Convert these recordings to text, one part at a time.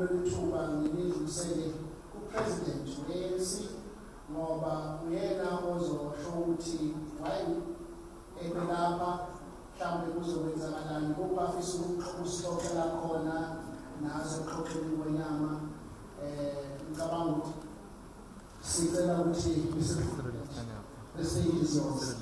lolu thuba ngilidlulisele ku-President we-ANC ngoba uyena ozosho ukuthi why ebelapha mhlawumbe kuzokwenzakalani kuphi afisa ukusihlophela khona nazo xoxeni kwenyama ngicabanga ukuthi sicela ukuthi the stage is yours.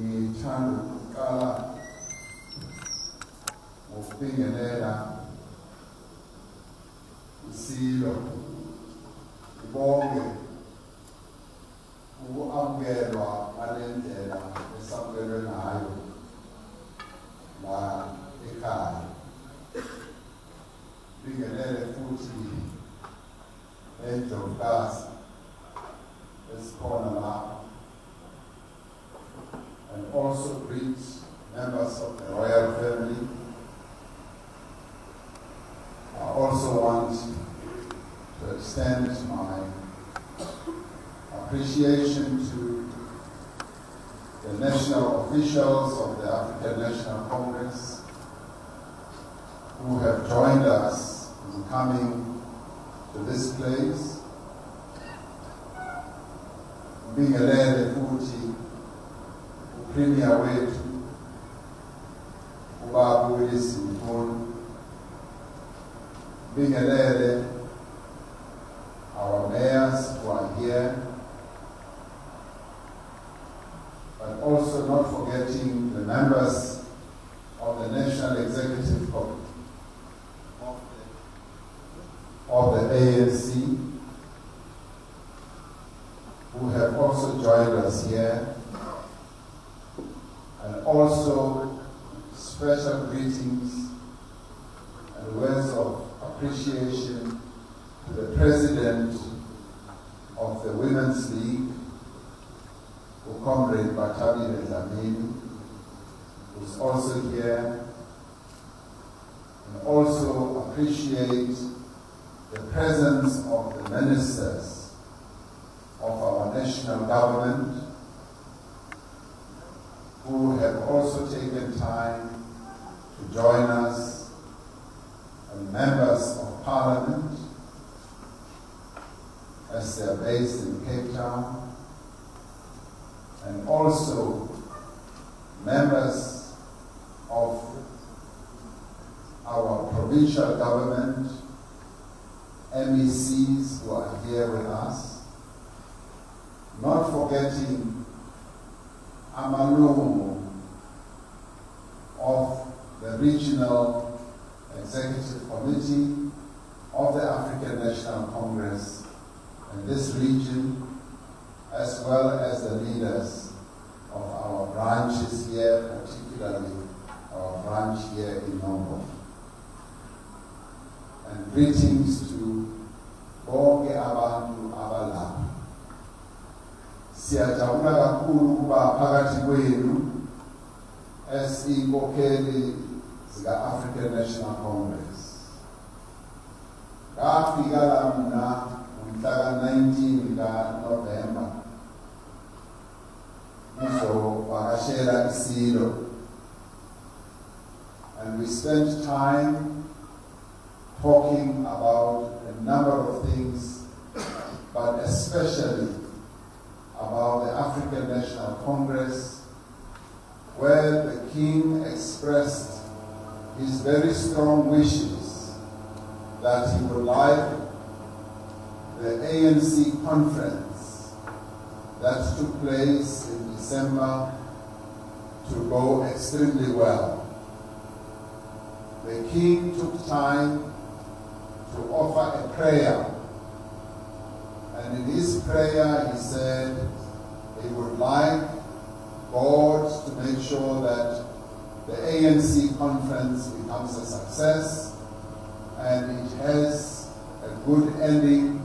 Ngithanda ukuqala ngokubingelela isilo bonke ukuamukelwa ngale ndlela esamukelwe ngayo la ekhaya. Bingelele futhi endlovukazi esikhona la. And also greet members of the royal family. I also want to extend my appreciation to the national officials of the African National Congress who have joined us in coming to this place. Bingelele futhi Premier wethu ubaba uLisimkhulu, bingelele our mayors who are here, but also not forgetting the members of the National Executive Committee of the ANC who have also joined us here. And also special greetings and words of appreciation to the President of the Women's League, Comrade Bathabile Dlamini, who's also here, and also appreciate the presence of the ministers of our national government who have also taken time to join us, and members of Parliament as they are based in Cape Town, and also members of our provincial government, MECs who are here with us, not forgetting amalungu of the Regional Executive Committee of the African National Congress in this region, as well as the leaders of our branches here, particularly our branch here in Nombo. And greetings to bonke abantu abalapha. Siyajabula kakhulu ukuba phakathi kwenu esinkokheli zika-African National Congress. Ngafika la mna umhla ka-19 kaNovemba ngizovakashela isilo, and we spent time talking about a number of things, but especially very strong wishes that he would like the ANC conference that took place in December to go extremely well. The King took time to offer a prayer, and in his prayer he said he would like God to make sure that the ANC conference becomes a success and it has a good ending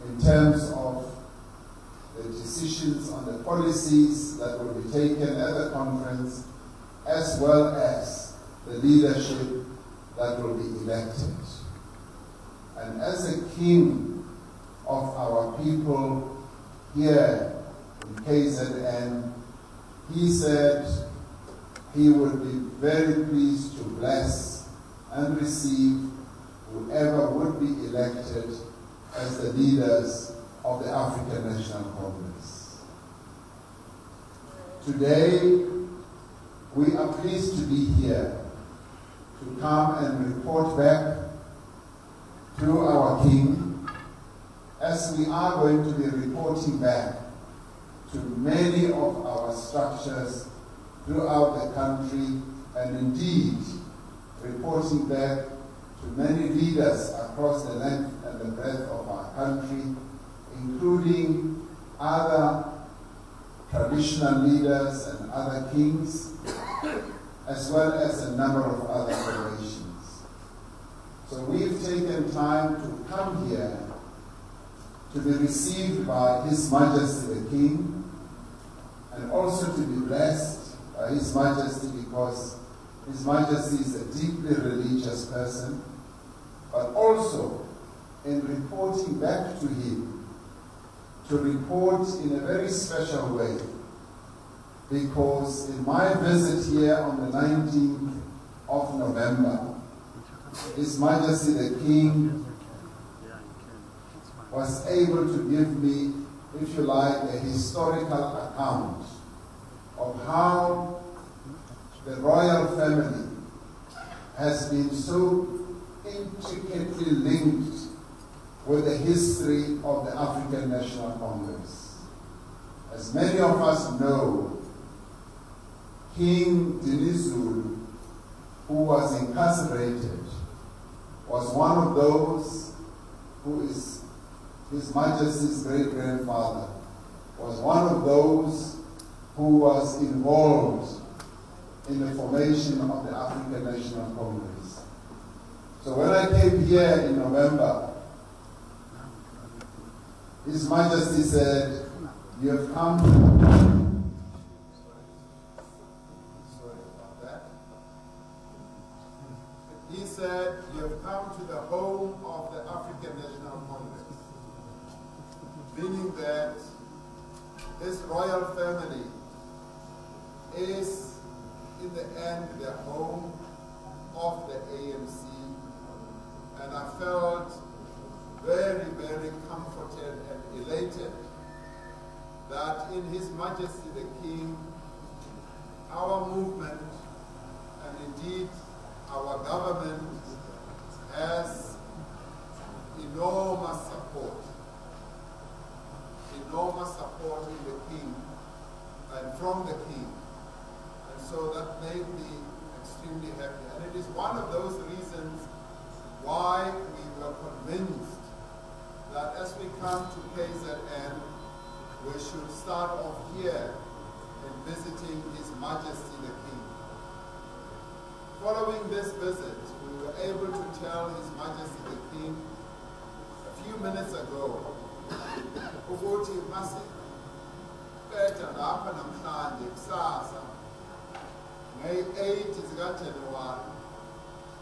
in terms of the decisions on the policies that will be taken at the conference, as well as the leadership that will be elected. And as a king of our people here in KZN, he said he would be very pleased to bless and receive whoever would be elected as the leaders of the African National Congress. Today, we are pleased to be here to come and report back to our King, as we are going to be reporting back to many of our structures throughout the country, and indeed reporting back to many leaders across the length and the breadth of our country, including other traditional leaders and other kings, as well as a number of other federations. So we've taken time to come here to be received by His Majesty the King, and also to be blessed by His Majesty, because His Majesty is a deeply religious person, but also in reporting back to him, to report in a very special way, because in my visit here on the 19th of November, His Majesty the King was able to give me, if you like, a historical account of how the royal family has been so intricately linked with the history of the African National Congress. As many of us know, King Zwelithini, who was incarcerated, was one of those who is His Majesty's great-grandfather, was one of those who was involved in the formation of the African National Congress. So when I came here in November, His Majesty said, "You have come to..." Sorry about that. He said, "You have come to the home of the African National Congress," meaning that this royal family is, in the end, the home of the ANC, and I felt very, very comforted and elated that in His Majesty the King, our movement, and indeed our government, has enormous support in the King and from the King. And so that made me extremely happy. And it is one of those reasons why we were convinced that as we come to KZN, we should start off here in visiting His Majesty the King. Following this visit, we were able to tell His Majesty the King a few minutes ago, ukuthi mase betha lapha namhlanje kusasa nge-8 zikaJanuwari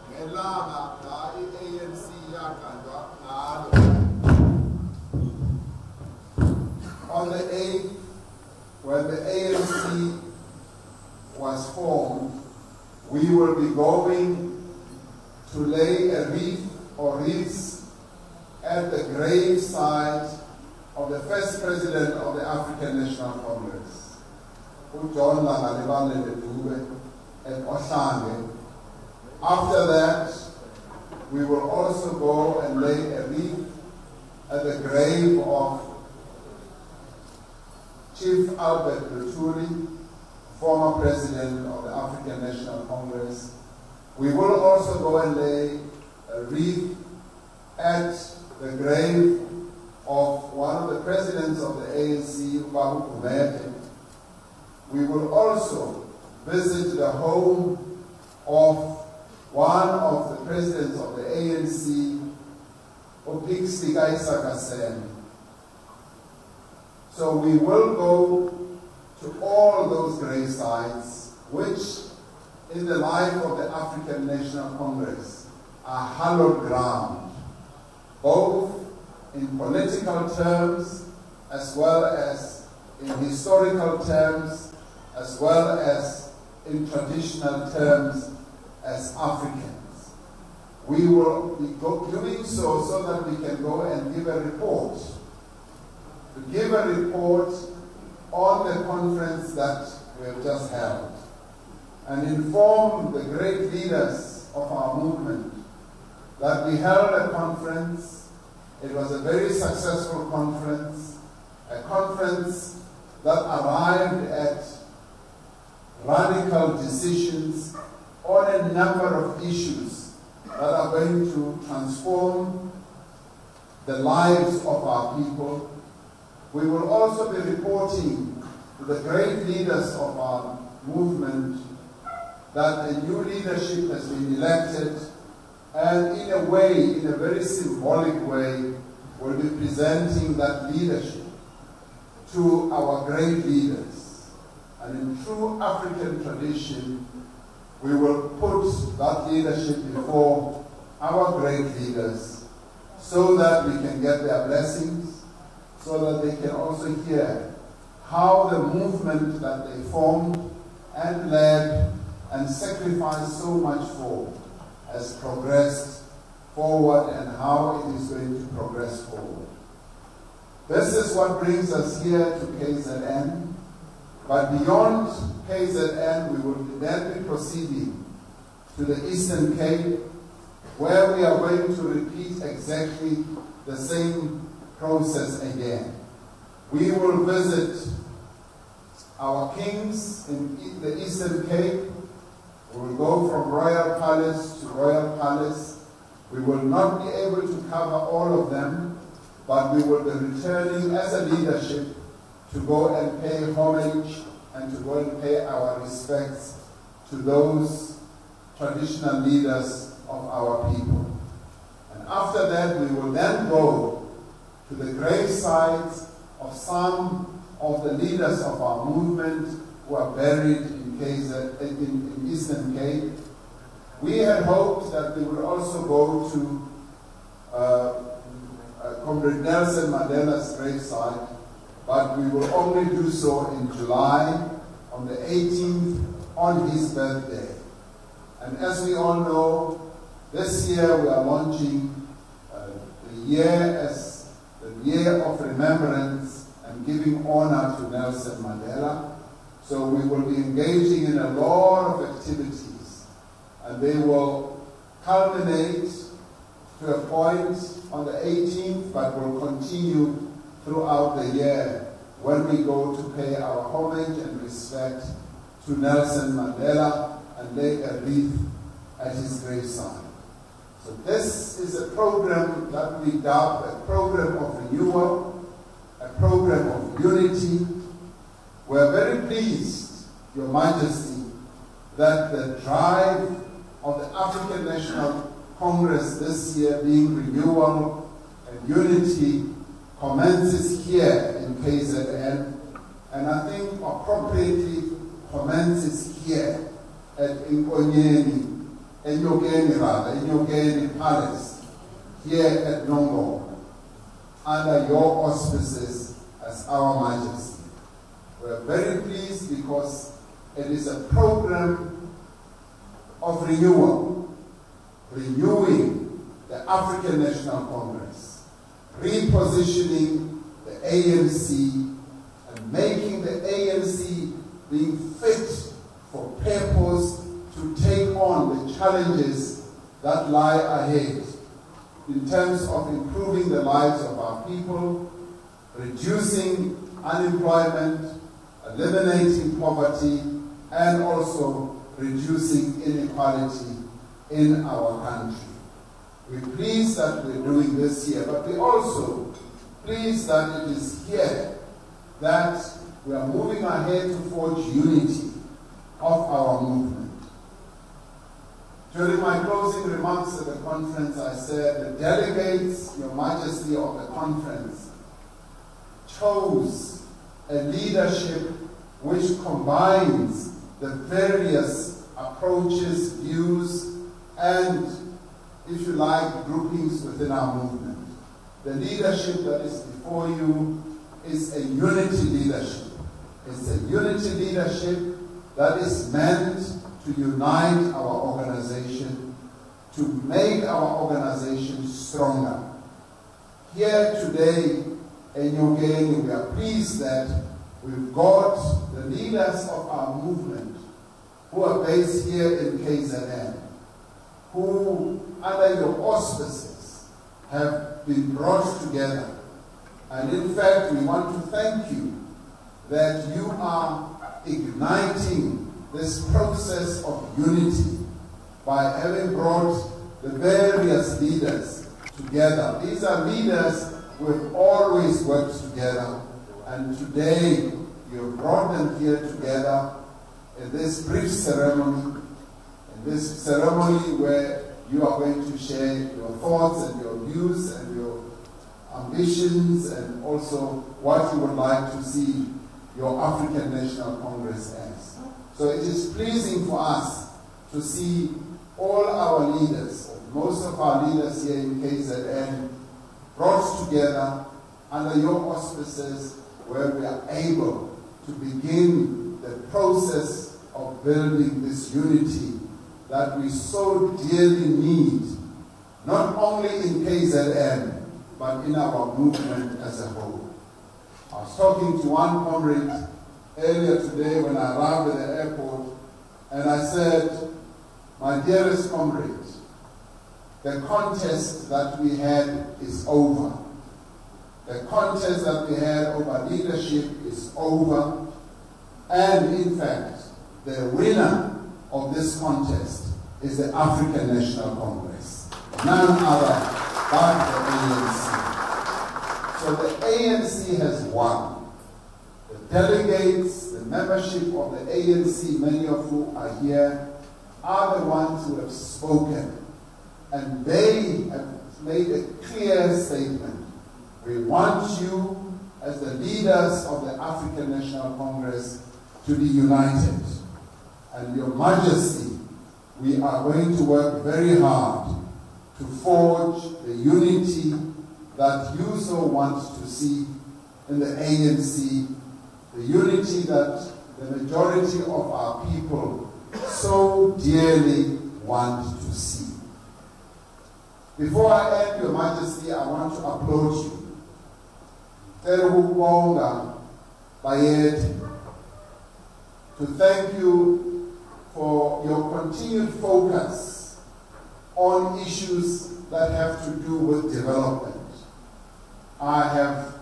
ngelanga la i-ANC yaqanjwa ngalo. On the 8th, when the ANC was formed, we will be going to lay a wreath or wreaths at the graveside of the first president of the African National Congress, John Langalibalele Dube, at Ohlange, After that, we will also go and lay a wreath at the grave of Chief Albert Lutuli, former president of the African National Congress. We will also go and lay a wreath at the grave of one of the presidents of the ANC, Babu Kumete. We will also visit the home of one of the presidents of the ANC, Opixi Kaisakasen. So we will go to all those grave sites, which in the life of the African National Congress are hallowed ground, both in political terms as well as in historical terms, as well as in traditional terms as Africans. We will be doing so that we can go and give a report. To give a report on the conference that we have just held and inform the great leaders of our movement that we held a conference. It was a very successful conference, a conference that arrived at radical decisions on a number of issues that are going to transform the lives of our people. We will also be reporting to the great leaders of our movement that a new leadership has been elected, and in a way, in a very symbolic way, we'll be presenting that leadership to our great leaders. And in true African tradition, we will put that leadership before our great leaders so that we can get their blessings, so that they can also hear how the movement that they formed and led and sacrificed so much for has progressed forward and how it is going to progress forward. This is what brings us here to KZN, but beyond KZN we will then be proceeding to the Eastern Cape, where we are going to repeat exactly the same process again. We will visit our kings in the Eastern Cape. We will go from Royal Palace to Royal Palace. We will not be able to cover all of them, but we will be returning as a leadership to go and pay homage and to go and pay our respects to those traditional leaders of our people. And after that, we will then go to the grave sites of some of the leaders of our movement who are buried in Eastern Cape. We had hoped that we would also go to Comrade Nelson Mandela's gravesite, but we will only do so in July, on the 18th, on his birthday. And as we all know, this year we are launching the year as the year of remembrance and giving honor to Nelson Mandela. So we will be engaging in a lot of activities, and they will culminate to a point on the 18th, but will continue throughout the year when we go to pay our homage and respect to Nelson Mandela and lay a wreath at his graveside. So this is a program that we dub a program of renewal, a program of unity. We are very pleased, Your Majesty, that the drive of the African National Congress this year, being renewal and unity, commences here in KZN, and I think appropriately commences here at Inkonyeni, Enyokeni Palace, here at Nongo, under your auspices as our Majesty. We are very pleased because it is a program of renewal, renewing the African National Congress, repositioning the ANC and making the ANC being fit for purpose to to take on the challenges that lie ahead in terms of improving the lives of our people, reducing unemployment, eliminating poverty, and also reducing inequality in our country. We're pleased that we're doing this here, but we're also pleased that it is here that we are moving ahead to forge unity of our movement. During my closing remarks at the conference, I said the delegates, Your Majesty of the conference, chose a leadership which combines the various approaches, views, and, if you like, groupings within our movement. The leadership that is before you is a unity leadership. It's a unity leadership that is meant to unite our organization, to make our organization stronger. Here today in Nyongeni, we are pleased that we've got the leaders of our movement who are based here in KZN, who, under your auspices, have been brought together. And in fact, we want to thank you that you are igniting this process of unity by having brought the various leaders together. These are leaders who have always worked together, and today you have brought them here together in this brief ceremony, where you are going to share your thoughts and your views and your ambitions, and also what you would like to see your African National Congress as. So it is pleasing for us to see all our leaders, most of our leaders here in KZN, brought together under your auspices, where we are able to begin the process of building this unity that we so dearly need, not only in KZN, but in our movement as a whole. I was talking to one comrade earlier today when I arrived at the airport, and I said, my dearest comrade, the contest that we had is over. The contest that we had over leadership is over. And in fact, the winner of this contest is the African National Congress. None other but the ANC. So the ANC has won. The delegates, the membership of the ANC, many of who are here, are the ones who have spoken. And they have made a clear statement. We want you, as the leaders of the African National Congress, to be united. And Your Majesty, we are going to work very hard to forge the unity that you so want to see in the ANC, the unity that the majority of our people so dearly want to see. Before I end, Your Majesty, I want to applaud you. To thank you for your continued focus on issues that have to do with development. I have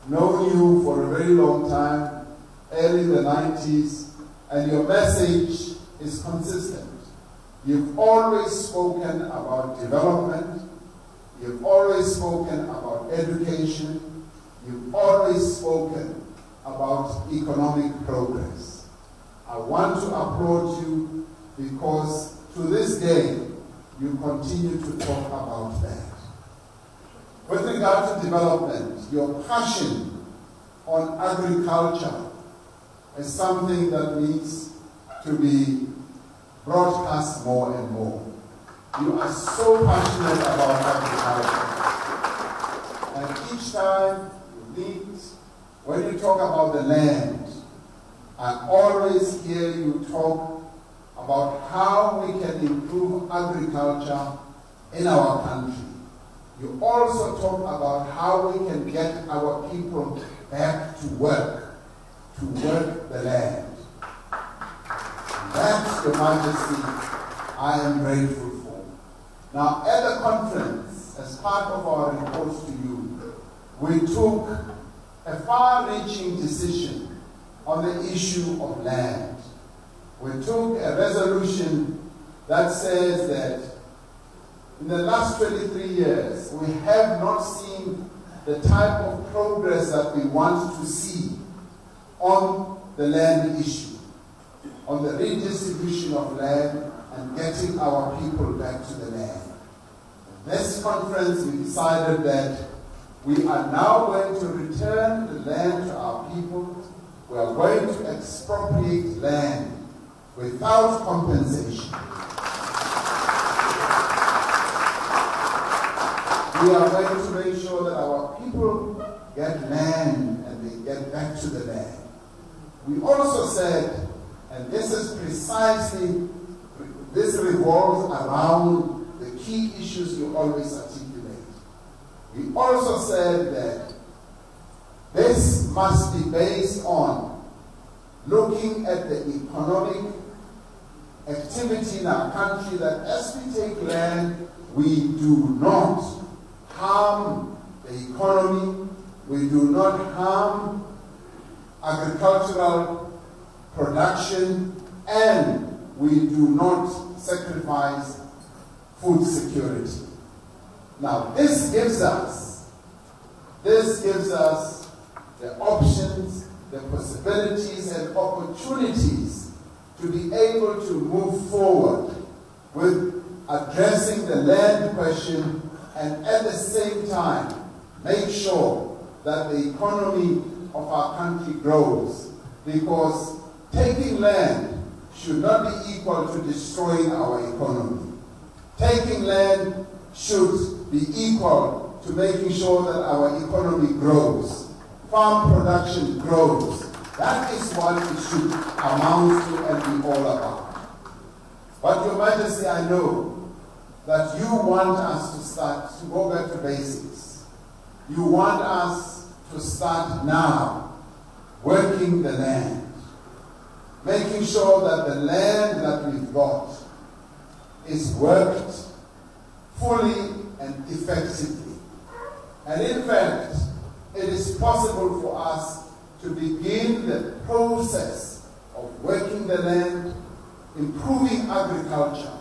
known you for a very long time, early in the 90s, and your message is consistent. You've always spoken about development, you've always spoken about education, you've always spoken about economic progress. I want to applaud you because to this day, you continue to talk about that. With regard to development, your passion on agriculture is something that needs to be broadcast more and more. You are so passionate about agriculture. And each time you meet, when you talk about the land, I always hear you talk about how we can improve agriculture in our country. You also talk about how we can get our people back to work the land. That, Your Majesty, I am grateful for. Now, at the conference, as part of our report to you, we took a far-reaching decision on the issue of land. We took a resolution that says that in the last 23 years, we have not seen the type of progress that we want to see on the land issue, on the redistribution of land and getting our people back to the land. In this conference, we decided that we are now going to return the land to our people. We are going to expropriate land without compensation. We are going to make sure that our people get land and they get back to the land. We also said, and this is precisely, this revolves around the key issues you always articulate. We also said that this must be based on looking at the economic activity in our country, that as we take land, we do not harm the economy, we do not harm agricultural production, and we do not sacrifice food security. Now, this gives us the options, the possibilities and opportunities to be able to move forward with addressing the land question, and at the same time make sure that the economy of our country grows, because taking land should not be equal to destroying our economy. Taking land should be equal to making sure that our economy grows, farm production grows. That is what it should amount to and be all about. But Your Majesty, I know that you want us to go back to basics. You want us to start now working the land, making sure that the land that we've got is worked fully and effectively. And in fact, it is possible for us to begin the process of working the land, improving agriculture,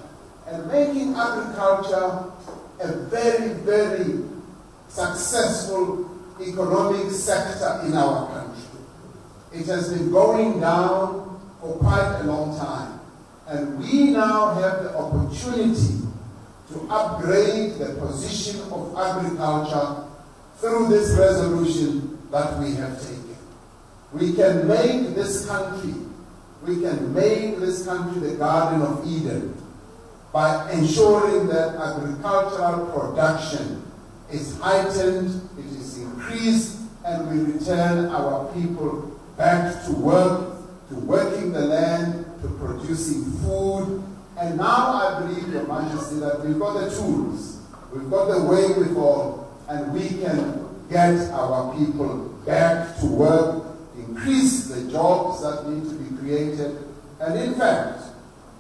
and making agriculture a very, very successful economic sector in our country. It has been going down for quite a long time, and we now have the opportunity to upgrade the position of agriculture through this resolution that we have taken. We can make this country the Garden of Eden by ensuring that agricultural production is heightened, it is increased, and we return our people back to work, to working the land, to producing food. And now I believe, Your Majesty, that we've got the tools, we've got the wherewithal, and we can get our people back to work, increase the jobs that need to be created. And in fact,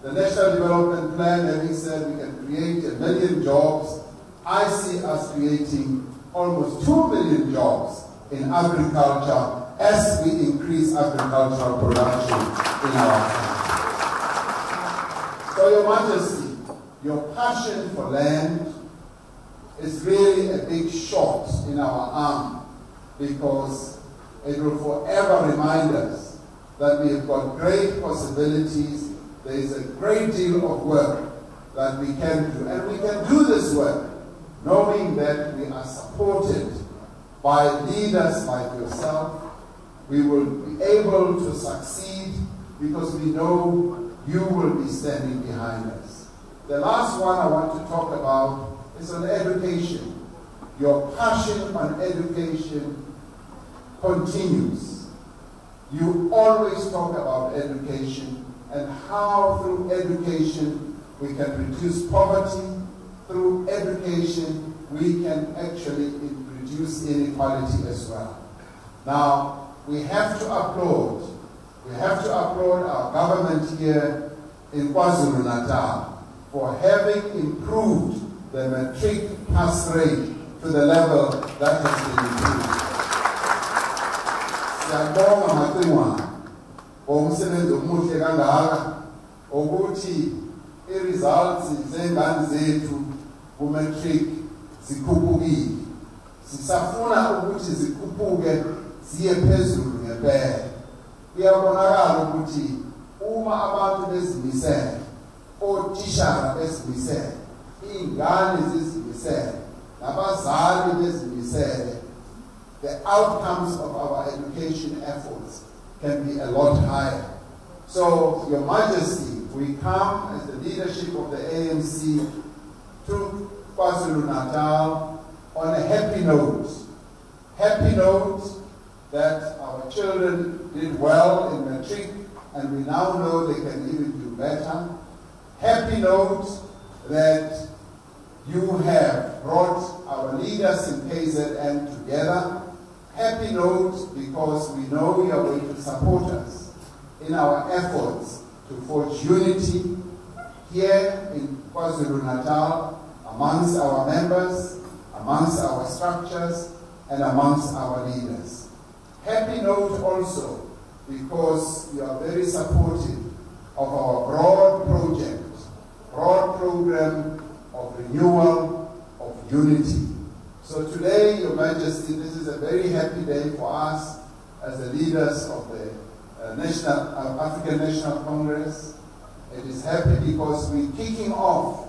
the National Development Plan, having said we can create 1 million jobs, I see us creating almost 2 million jobs in agriculture as we increase agricultural production in our country. So, Your Majesty, your passion for land is really a big shot in our arm, because it will forever remind us that we have got great possibilities. There is a great deal of work that we can do, and we can do this work knowing that we are supported by leaders like yourself. We will be able to succeed because we know you will be standing behind us. The last one I want to talk about is on education. Your passion on education continues. You always talk about education and how through education we can reduce poverty. Through education we can actually reduce inequality as well. Now, we have to applaud our government here in KwaZulu-Natal for having improved the matric pass rate to the level that has been improved. Siyabonga maqingwana ngomsebenzi omuhle kangaka ukuthi i-results zengane zethu ku-matric zikhuphukile. Sisafuna ukuthi zikhuphuke ziye phezulu ngempela. Kuyabonakala ukuthi uma abantu bezimisele, otishara bezimisele, iy'ngane zizimisele, nabazali bezimisele, the outcomes of our education efforts can be a lot higher. So, Your Majesty, we come as the leadership of the ANC to KwaZulu-Natal on a happy note. Happy note that our children did well in matric and we now know they can even do better. Happy note that you have brought our leaders in KZN together. Happy note because we know you are going to support us in our efforts to forge unity here in KwaZulu-Natal amongst our members, amongst our structures, and amongst our leaders. Happy note also because you are very supportive of our broad project, broad program of renewal, of unity. So today, Your Majesty, this is a very happy day for us as the leaders of the African National Congress. It is happy because we're kicking off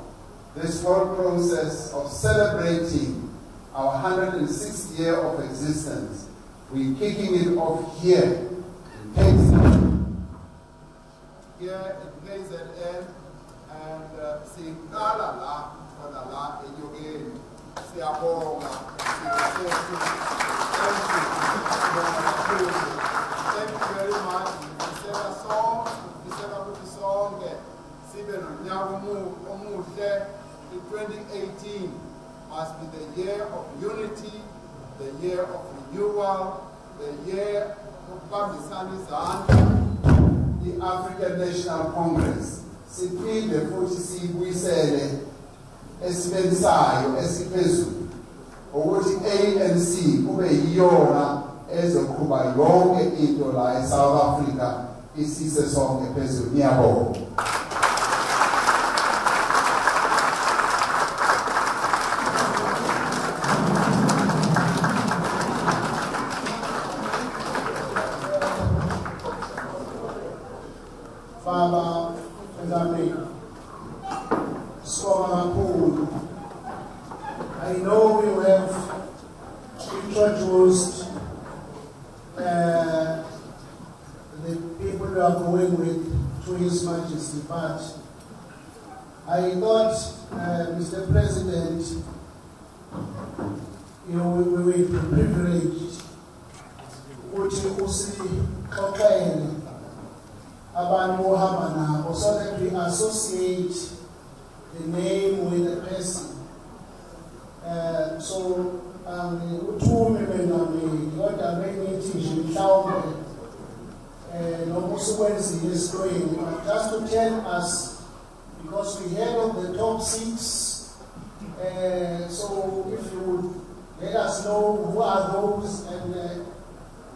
this whole process of celebrating our 106th year of existence. We're kicking it off here in KZN. Here in KZN, and seeing Kalala, Kalala, and Yogin, Siabonga, thank you very much. We said a song, we said a good song, Siben Nyamu Omushe, in 2018 must be the year of unity, the year of renewal, the year of Bamisani's the African National Congress. Siphinde futhi sibuyisele esibenzayo esiphezulu ukuthi ANC kube yiyona ezoqhuba yonke into la eSouth Africa isise sonke phezulu. Ngiyabonga. Baba Nzameni, I know you have introduced the people you are going with to His Majesty, but I thought, Mr. President, we will be privileged to so that we associate the name with the person. So, just to tell us, because we heard of the top 6, so if you would let us know who are those, and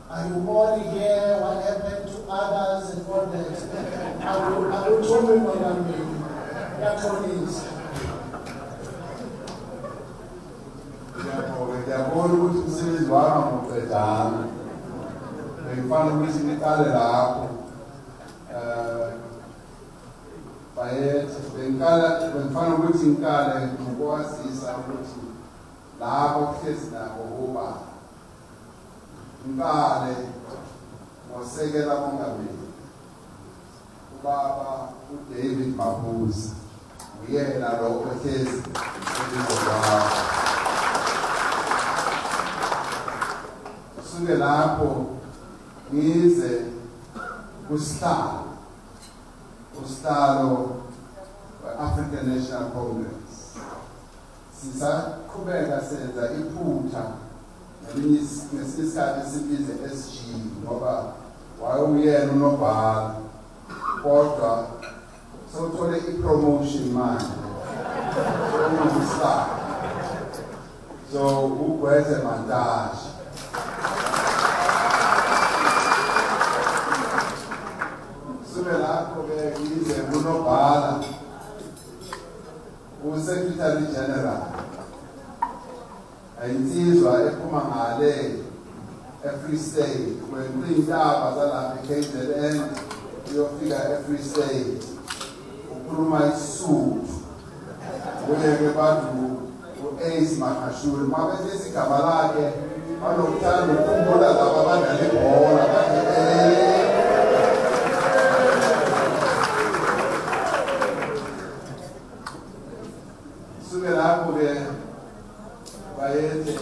are you already here, what happened to others, and all that. I will tell you what I mean. That's what it is. Ngiyabona ukuthi umsebenzi wami uqedana. Ngifana ukuthi ngiqale lapho. Bengifana ukuthi ngiqale ngokwazisa ukuthi lapho kuhlezi nabo ubaba. Ngale ngosekela mongameli ubaba uDavid Mabuza uyena lo ohlezi ezizokwazi suke lapho ngize usihlalo we-African National Congress sisaqhubeka senza iphutha ngesikhathi sibize SG ngoba wayeyena unobhala kodwa So thole i-promotion manje. So ugweze mandashi. Sube lapho-ke yize unobhala u-Secretary General insizwa ephuma ngale e-Free State kwey'ntaba zalapha e-KZN uyofika e-Free State ukhuluma isisuthu kuye-ke bantu u-Ace Makashule mabethi isigaba lakhe banokuthanda ukukhumbula laba abadlala ibhola suke lapho-ke bayethi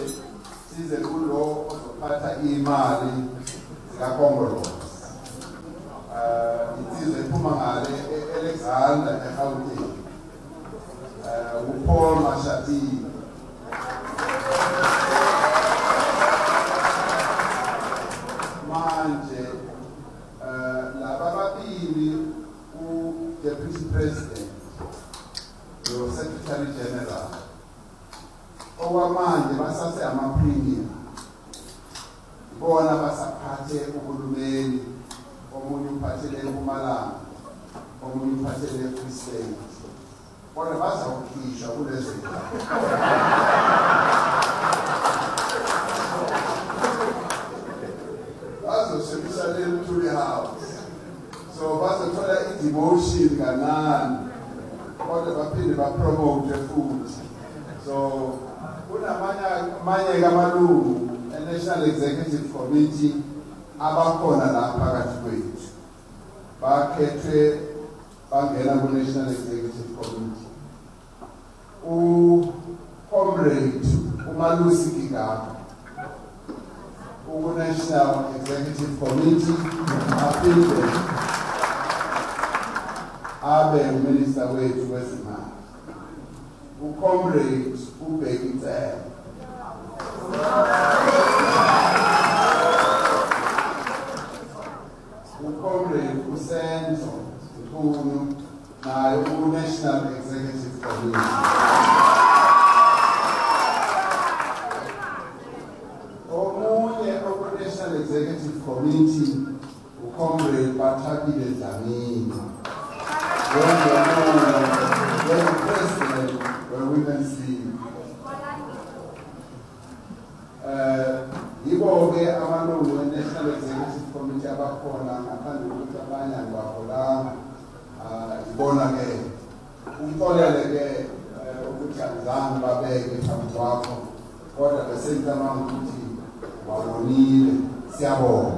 size kulo ozophatha imali zikakhongolose insizwa ephuma ngale e-Alexander eGauteng uPaul Mashati manje laba babili u-Deputy President no-Secretary General okwamanje basase ama-premier bona basaphathe uhulumeni omunye uphathele eMpumalanga omunye uphathele eFree State kodwa bazawukhishwa kulezo bazosebenzisa le to the house so bazothola i-demotion kancane kodwa baphinde bapromote futhi so kunamanye kamalungu e-National Executive Committee abakhona la phakathi kwethu bakhethwe bangena ku-National Executive Committee u-Comrade uMalusi Gigaba ku-National Executive Committee aphinde abe uMinister wethu wezimali u-Comrade uBheki Ntsele u-Comrade uSenzo Mkhunu naye u-National Executive Committee omunye ku-National Executive Committee u-Comrade Bathapile Dlamini President we-Women's League yibo-ke amalungu e-National Executive Committee abakhona ngaphandle kokuthi abanye angibaholanga ibona-ke umxolele-ke ukuthi angizange babeke phambi kwakho kodwa besengicabanga ukuthi wabonile siyabonga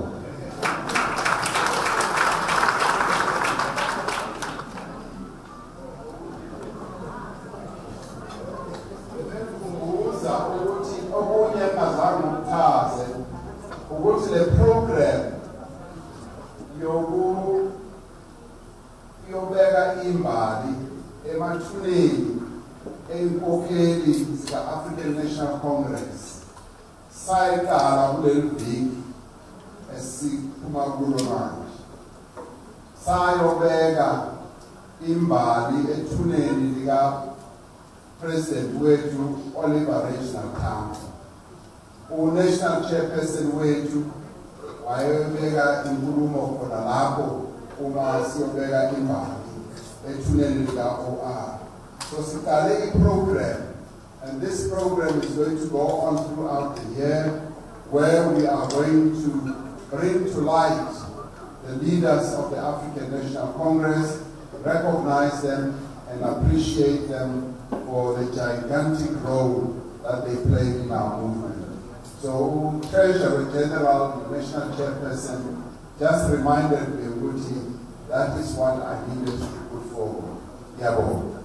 ukuthi le program yobeka imbali emathuneni eyinkokheli zika-African National Congress sayiqala kuleli viki esiphuma kulo manje sayobeka imbali ethuneni lika-President wethu Oliver Regional Council u-National Chairperson wethu wayebeka inkulumo khona lapho uma siyobeka imbali ethuneni lika-OR. So siqale i-program, and this program is going to go on throughout the year, where we are going to bring to light the leaders of the African National Congress, recognize them and appreciate them for the gigantic role that they play in our movement. So, Treasurer General, the National Chairperson, just reminded me, Uguti, that is what I needed to put forward. Yabo.